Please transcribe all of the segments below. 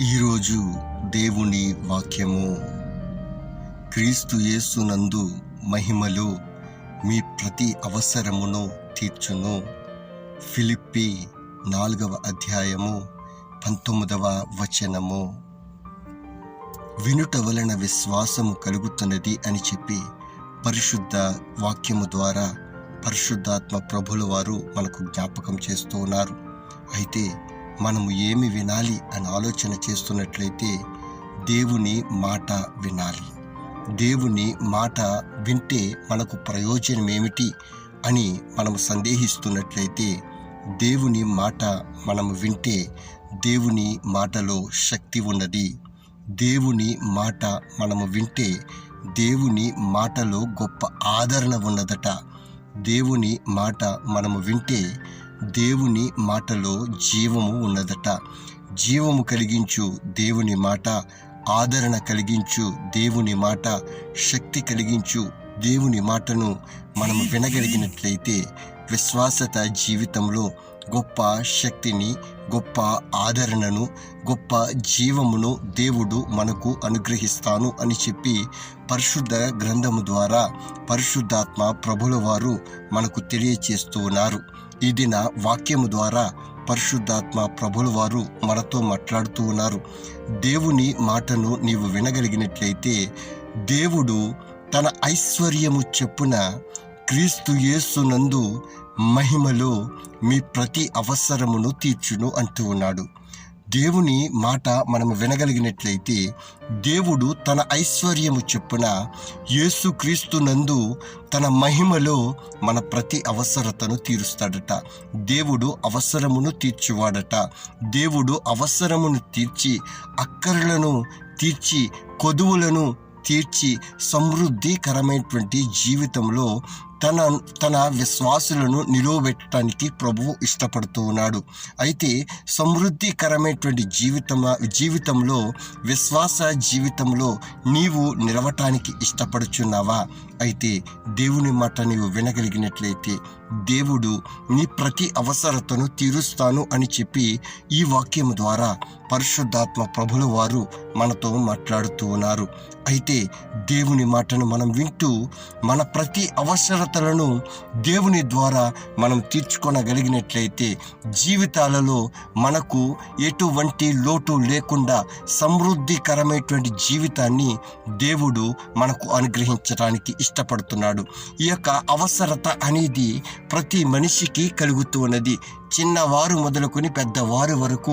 ఈరోజు దేవుని వాక్యము. క్రీస్తు యేసునందు మహిమలో మీ ప్రతి అవసరమును తీర్చును. ఫిలిప్పీ 4వ అధ్యాయము 19వ వచనము. వినుట వలన విశ్వాసము కలుగుతున్నది అని చెప్పి పరిశుద్ధ వాక్యము ద్వారా పరిశుద్ధాత్మ ప్రభుల వారు మనకు జ్ఞాపకం చేస్తూ ఉన్నారు. అయితే మనము ఏమి వినాలి అని ఆలోచన చేస్తున్నట్లయితే దేవుని మాట వినాలి. దేవుని మాట వింటే మనకు ప్రయోజనం ఏమిటి అని మనము సందేహిస్తున్నట్లయితే దేవుని మాట మనము వింటే దేవుని మాటలో శక్తి ఉన్నది. దేవుని మాట మనము వింటే దేవుని మాటలో గొప్ప ఆదరణ ఉన్నదట. దేవుని మాట మనము వింటే దేవుని మాటలో జీవము ఉన్నదట. జీవము కలిగించు దేవుని మాట, ఆదరణ కలిగించు దేవుని మాట, శక్తి కలిగించు దేవుని మాటను మనము వినగలిగినట్లయితే విశ్వాసత జీవితంలో గొప్ప శక్తిని, గొప్ప ఆదరణను, గొప్ప జీవమును దేవుడు మనకు అనుగ్రహిస్తాను అని చెప్పి పరిశుద్ధ గ్రంథము ద్వారా పరిశుద్ధాత్మ ప్రభుల వారు మనకు తెలియచేస్తూ ఉన్నారు. ఈ దిన వాక్యము ద్వారా పరిశుద్ధాత్మ ప్రభుల వారు మనతో మాట్లాడుతూ ఉన్నారు. దేవుని మాటను నీవు వినగలిగినట్లయితే దేవుడు తన ఐశ్వర్యము చెప్పున క్రీస్తు యేసునందు మహిమలో మీ ప్రతి అవసరమును తీర్చును అంటూ ఉన్నాడు. దేవుని మాట మనము వినగలిగినట్లయితే దేవుడు తన ఐశ్వర్యము చెప్పున యేసుక్రీస్తునందు తన మహిమలో మన ప్రతి అవసరతను తీరుస్తాడట. దేవుడు అవసరమును తీర్చువాడట. దేవుడు అవసరమును తీర్చి, అక్కరలను తీర్చి, కొదువులను తీర్చి సమృద్ధికరమైనటువంటి జీవితంలో తన విశ్వాసులను నిలువబెట్టడానికి ప్రభువు ఇష్టపడుతూ ఉన్నాడు. అయితే సమృద్ధికరమైనటువంటి జీవితంలో విశ్వాస జీవితంలో నీవు నిలవటానికి ఇష్టపడుచున్నావా? అయితే దేవుని మాట నీవు వినగలిగినట్లయితే దేవుడు నీ ప్రతి అవసరతను తీరుస్తాను అని చెప్పి ఈ వాక్యం ద్వారా పరిశుద్ధాత్మ ప్రభుల వారు మనతో మాట్లాడుతూ ఉన్నారు. అయితే దేవుని మాటను మనం వింటూ మన ప్రతి అవసరతలను దేవుని ద్వారా మనం తీర్చుకొనగలిగినట్లయితే జీవితాలలో మనకు ఎటువంటి లోటు లేకుండా సమృద్ధికరమైనటువంటి జీవితాన్ని దేవుడు మనకు అనుగ్రహించడానికి ఇష్టపడుతున్నాడు. ఈ యొక్క అవసరత అనేది ప్రతి మనిషికి కలుగుతూ ఉన్నది. చిన్నవారు మొదలుకొని పెద్దవారు వరకు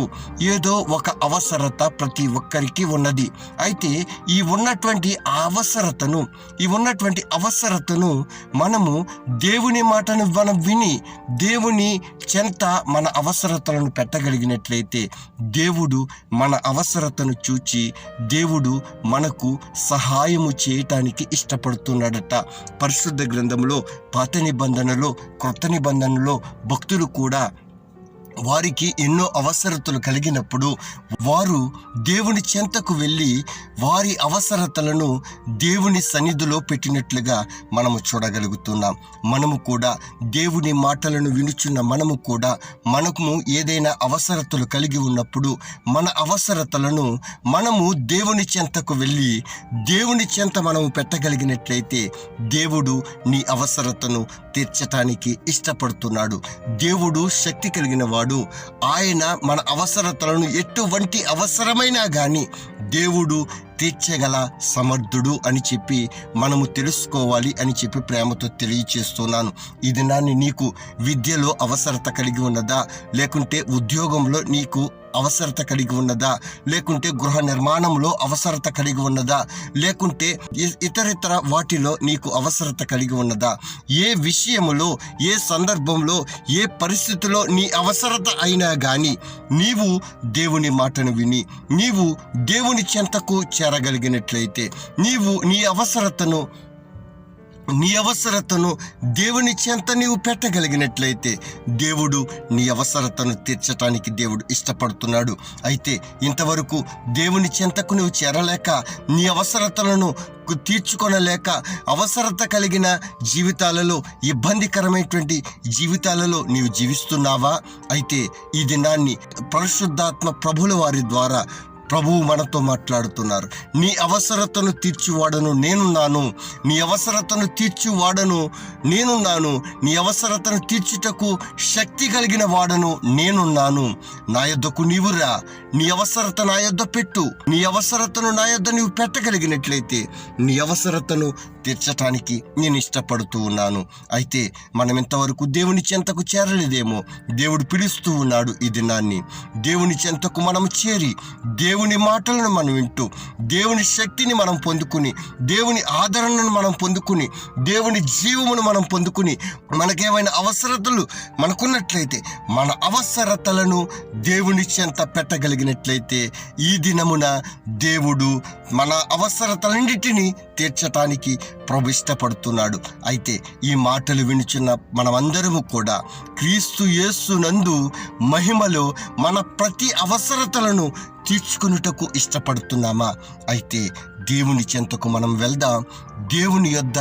ఏదో ఒక అవసరత ప్రతి ఒక్కరికి ఉన్నది. అయితే ఈ ఉన్నటువంటి అవసరతను మనము దేవుని మాటను మనం విని దేవుని చెంత మన అవసరతలను పెట్టగలిగినట్లయితే దేవుడు మన అవసరతను చూచి దేవుడు మనకు సహాయము చేయటానికి ఇష్టపడుతున్నాడట. పరిశుద్ధ గ్రంథంలో పాత నిబంధనలో, క్రొత్త నిబంధనలో భక్తులు కూడా వారికి ఎన్నో అవసరతలు కలిగినప్పుడు వారు దేవుని చెంతకు వెళ్ళి వారి అవసరతలను దేవుని సన్నిధిలో పెట్టినట్లుగా మనము చూడగలుగుతున్నాం. మనము కూడా దేవుని మాటలను వినుచున్న మనము కూడా మనకు ఏదైనా అవసరతలు కలిగి ఉన్నప్పుడు మన అవసరతలను మనము దేవుని చెంతకు వెళ్ళి దేవుని చెంత మనము పెట్టగలిగినట్లయితే దేవుడు నీ అవసరతను తీర్చటానికి ఇష్టపడుతున్నాడు. దేవుడు శక్తి కలిగిన వాడు. ఆయన మన అవసరతలను ఎటువంటి అవసరమైనా కానీ దేవుడు తీర్చగల సమర్థుడు అని చెప్పి మనము తెలుసుకోవాలి అని చెప్పి ప్రేమతో తెలియచేస్తున్నాను. ఈ దినాన్ని నీకు విద్యలో అవసరత కలిగి ఉన్నదా? లేకుంటే ఉద్యోగంలో నీకు అవసరత కలిగి ఉన్నదా? లేకుంటే గృహ నిర్మాణంలో అవసరత కలిగి ఉన్నదా? లేకుంటే ఇతరితర వాటిలో నీకు అవసరత కలిగి ఉన్నదా? ఏ విషయములో, ఏ సందర్భంలో, ఏ పరిస్థితిలో నీ అవసరత అయినా కానీ నీవు దేవుని మాటను విని నీవు దేవుని చెంతకు చేరగలిగినట్లయితే నీవు నీ అవసరతను దేవుని చెంత నీవు పెట్టగలిగినట్లయితే దేవుడు నీ అవసరతను తీర్చడానికి దేవుడు ఇష్టపడుతున్నాడు. అయితే ఇంతవరకు దేవుని చెంతకు నువ్వు చేరలేక నీ అవసరతలను తీర్చుకొనలేక అవసరత కలిగిన జీవితాలలో, ఇబ్బందికరమైనటువంటి జీవితాలలో నీవు జీవిస్తున్నావా? అయితే ఈ దినాన్ని పరిశుద్ధాత్మ ప్రభుల వారి ద్వారా ప్రభువు మనతో మాట్లాడుతున్నారు. నీ అవసరతను తీర్చువాడను నేనున్నాను, నీ అవసరతను తీర్చువాడను నేనున్నాను, నీ అవసరతను తీర్చుటకు శక్తి కలిగిన వాడను నేనున్నాను. నా యొద్దకు నీవు రా, నీ అవసరత నా యొద్ద పెట్టు. నీ అవసరతను నా యొద్ద నీవు పెట్టగలిగినట్లయితే నీ అవసరతను తీర్చటానికి నేను ఇష్టపడుతూ ఉన్నాను. అయితే మనం ఇంతవరకు దేవుని చెంతకు చేరలేదేమో. దేవుడు పిలుస్తూ ఉన్నాడు ఈ దినాన్ని. దేవుని చెంతకు మనం చేరి దేవుని మాటలను మనం వింటూ దేవుని శక్తిని మనం పొందుకుని, దేవుని ఆదరణను మనం పొందుకుని, దేవుని జీవమును మనం పొందుకుని, మనకేమైనా అవసరతలు మనకున్నట్లయితే మన అవసరతలను దేవుని చెంత పెట్టగలిగినట్లయితే ఈ దినమున దేవుడు మన అవసరతలన్నిటినీ తీర్చటానికి ప్రభు ఇష్టపడుతున్నాడు. అయితే ఈ మాటలు వినుచున్న మనమందరము కూడా క్రీస్తు యేసునందు మహిమలో మన ప్రతి అవసరతలను తీర్చుకున్నటకు ఇష్టపడుతున్నామా? అయితే దేవుని చెంతకు మనం వెళ్దాం. దేవుని యొద్ద,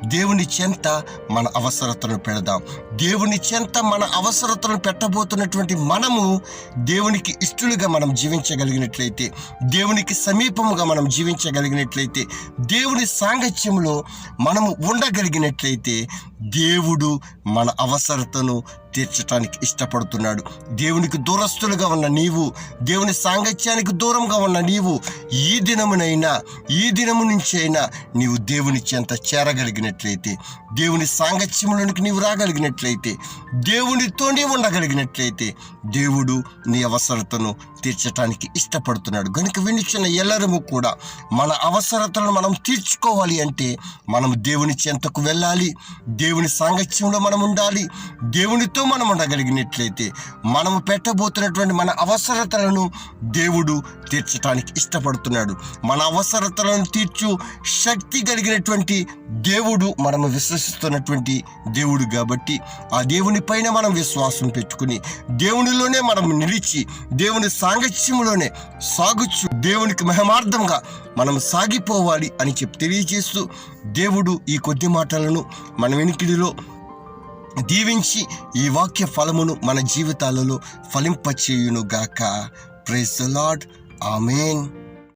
దేవుని చెంత మన అవసరతను పెడదాం. దేవుని చెంత మన అవసరతలను పెట్టబోతున్నటువంటి మనము దేవునికి ఇష్టలుగా మనం జీవించగలిగినట్లయితే, దేవునికి సమీపముగా మనం జీవించగలిగినట్లయితే, దేవుని సాంగత్యంలో మనము ఉండగలిగినట్లయితే దేవుడు మన అవసరతను తీర్చడానికి ఇష్టపడుతున్నాడు. దేవునికి దూరస్తులుగా ఉన్న నీవు, దేవుని సాంగత్యానికి దూరంగా ఉన్న నీవు ఈ దినమునైనా, ఈ దినము నుంచి అయినా నీవు దేవుని చెంత చేరగలిగినట్లయితే, దేవుని సాంగత్యంలోనికి నీవు రాగలిగినట్లయితే, దేవునితో నీవు ఉండగలిగినట్లయితే దేవుడు నీ అవసరతను తీర్చడానికి ఇష్టపడుతున్నాడు. కనుక వినిచిన ఎల్లరము కూడా మన అవసరతలను మనం తీర్చుకోవాలి అంటే మనం దేవుని చెంతకు వెళ్ళాలి, దేవుని సాంగత్యంలో మనం ఉండాలి. దేవునితో మనం ఉండగలిగినట్లయితే మనము పెట్టబోతున్నటువంటి మన అవసరతలను దేవుడు తీర్చడానికి ఇష్టపడుతున్నాడు. మన అవసరతలను తీర్చు శక్తి కలిగినటువంటి దేవుడు మనము విశ్వసిస్తున్నటువంటి దేవుడు కాబట్టి ఆ దేవుని పైన మనం విశ్వాసం పెట్టుకుని దేవునిలోనే మనం నిలిచి దేవుని సాంగత్యంలోనే సాగుచు దేవునికి మహిమార్థంగా మనం సాగిపోవాలి అని చెప్పి తెలియజేస్తూ దేవుడు ఈ కొద్ది మాటలను మన వెనుకిడిలో దీవించి ఈ వాక్య ఫలమును మన జీవితాలలో ఫలింపచేయును గాక. Praise the Lord. ఆమేన్.